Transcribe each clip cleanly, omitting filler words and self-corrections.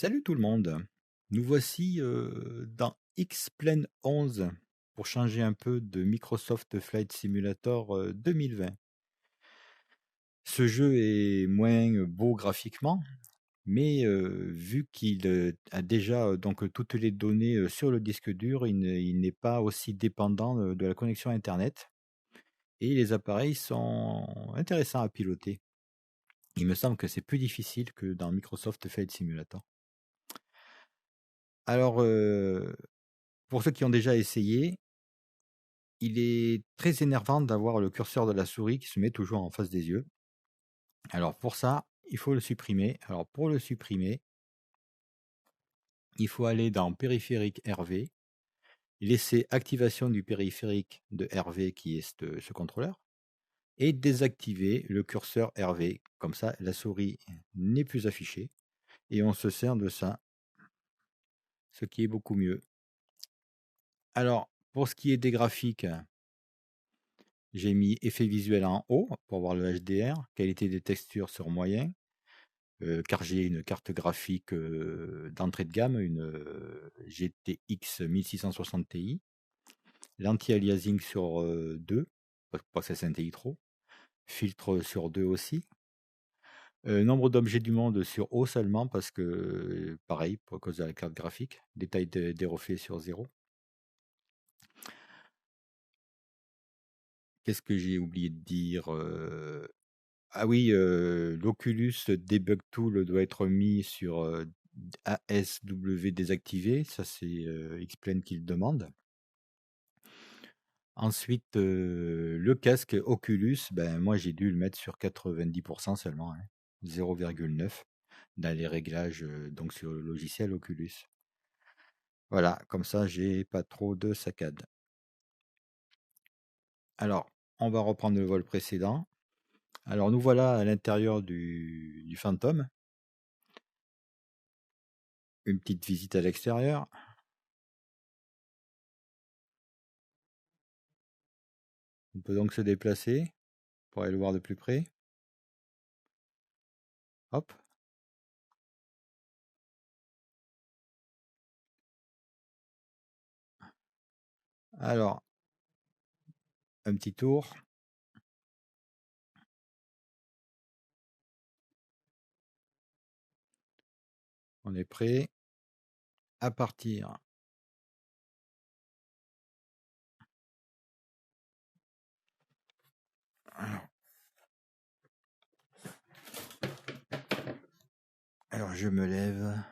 Salut tout le monde. Nous voici dans X-Plane 11 pour changer un peu de Microsoft Flight Simulator 2020. Ce jeu est moins beau graphiquement, mais vu qu'il a déjà donc toutes les données sur le disque dur, il n'est pas aussi dépendant de la connexion Internet et les appareils sont intéressants à piloter. Il me semble que c'est plus difficile que dans Microsoft Flight Simulator. Alors, pour ceux qui ont déjà essayé, il est très énervant d'avoir le curseur de la souris qui se met toujours en face des yeux. Alors pour ça, il faut le supprimer. Alors pour le supprimer, il faut aller dans périphérique RV, laisser activation du périphérique de RV qui est ce contrôleur, et désactiver le curseur RV. Comme ça, la souris n'est plus affichée et on se sert de ça, ce qui est beaucoup mieux. Alors, pour ce qui est des graphiques, j'ai mis effet visuel en haut pour voir le HDR, qualité des textures sur moyen, car j'ai une carte graphique d'entrée de gamme, une GTX 1660 Ti, l'anti-aliasing sur 2, pas que ça scintille trop, filtre sur 2 aussi, nombre d'objets du monde sur O seulement, parce que pareil, pour cause de la carte graphique, détail des reflets sur 0. Qu'est-ce que j'ai oublié de dire Ah oui, l'Oculus Debug Tool doit être mis sur ASW désactivé. Ça, c'est Xplane qui le demande. Ensuite, le casque Oculus, ben, moi j'ai dû le mettre sur 90% seulement, 0,9 dans les réglages donc sur le logiciel Oculus. Voilà, comme ça j'ai pas trop de saccades. Alors, on va reprendre le vol précédent. Alors nous voilà à l'intérieur du Phantom. Une petite visite à l'extérieur. On peut donc se déplacer pour aller le voir de plus près. Hop. Alors, un petit tour. On est prêt à partir. Alors je me lève.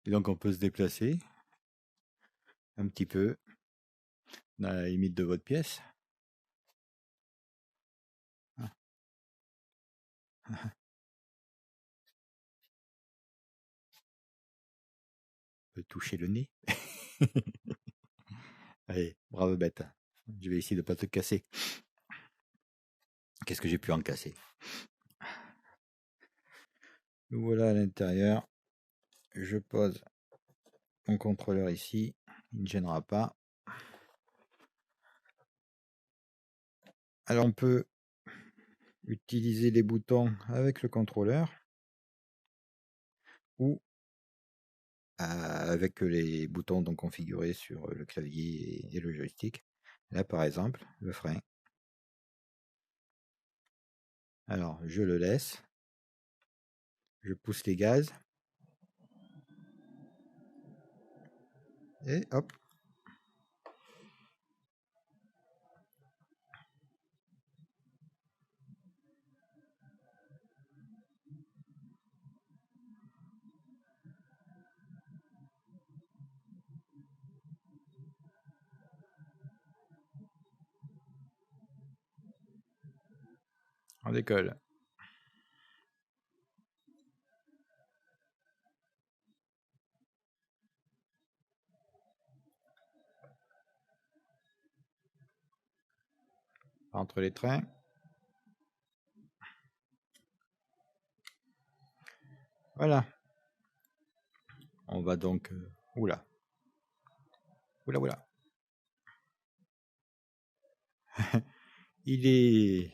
Et donc on peut se déplacer un petit peu dans la limite de votre pièce. On peut toucher le nez. Allez, brave bête. Je vais essayer de ne pas te casser. Qu'est-ce que j'ai pu en casser? Nous voilà à l'intérieur. Je pose mon contrôleur ici. Il ne gênera pas. Alors on peut utiliser les boutons avec le contrôleur ou avec les boutons donc configurés sur le clavier et le joystick. Là par exemple, le frein. Alors je le laisse. Je pousse les gaz. Et hop. On décolle. Entre les trains. Voilà. On va donc... oula. Oula, oula. il est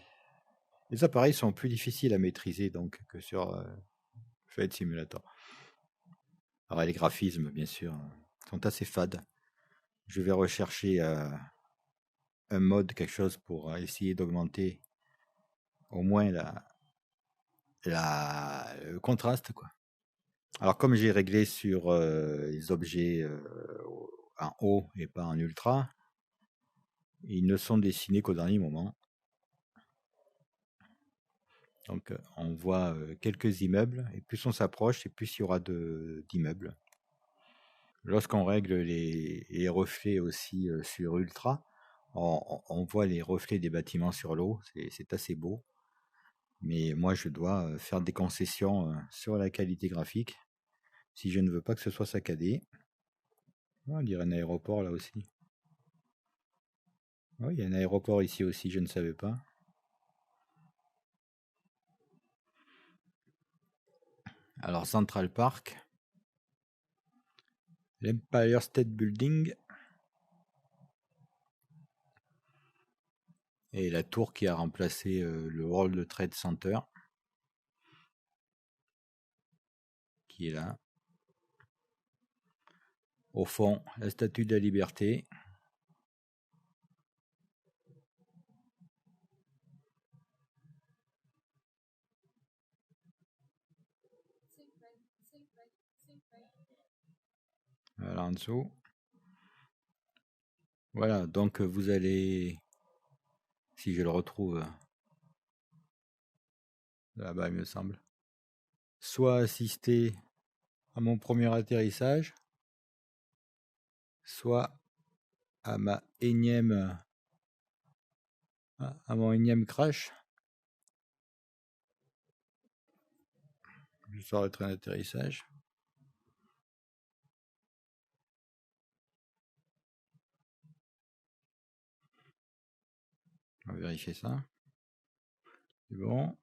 Les appareils sont plus difficiles à maîtriser donc que sur Flight Simulator. Alors les graphismes, bien sûr, sont assez fades. Je vais rechercher un mode, quelque chose pour essayer d'augmenter au moins le contraste, quoi. Alors comme j'ai réglé sur les objets en haut et pas en ultra, ils ne sont dessinés qu'au dernier moment. Donc on voit quelques immeubles et plus on s'approche et plus il y aura d'immeubles. Lorsqu'on règle les reflets aussi sur ultra, on voit les reflets des bâtiments sur l'eau, c'est assez beau. Mais moi je dois faire des concessions sur la qualité graphique si je ne veux pas que ce soit saccadé. Oh, on dirait un aéroport là aussi. Oh, il y a un aéroport ici aussi, je ne savais pas. Alors Central Park, l'Empire State Building et la tour qui a remplacé le World Trade Center, qui est là. Au fond, la Statue de la Liberté. Voilà en dessous. Voilà, donc vous allez, si je le retrouve là-bas, il me semble, soit assister à mon premier atterrissage, soit à mon énième crash. Je sors le train d'atterrissage. On va vérifier ça. C'est bon.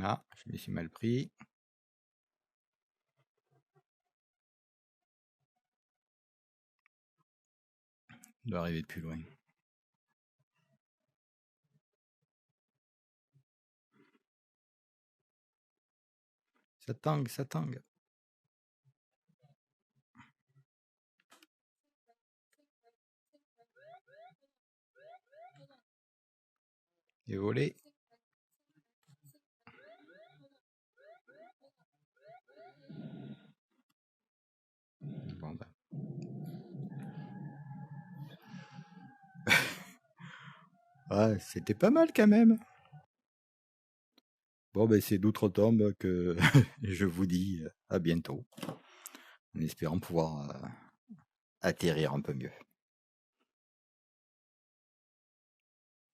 Ah, je me suis mal pris. Il doit arriver de plus loin. Ça tangue, ça tangue. Et volé. Bon ben. Ouais, c'était pas mal quand même. Bon ben c'est d'outre-tombe que je vous dis à bientôt, en espérant pouvoir atterrir un peu mieux.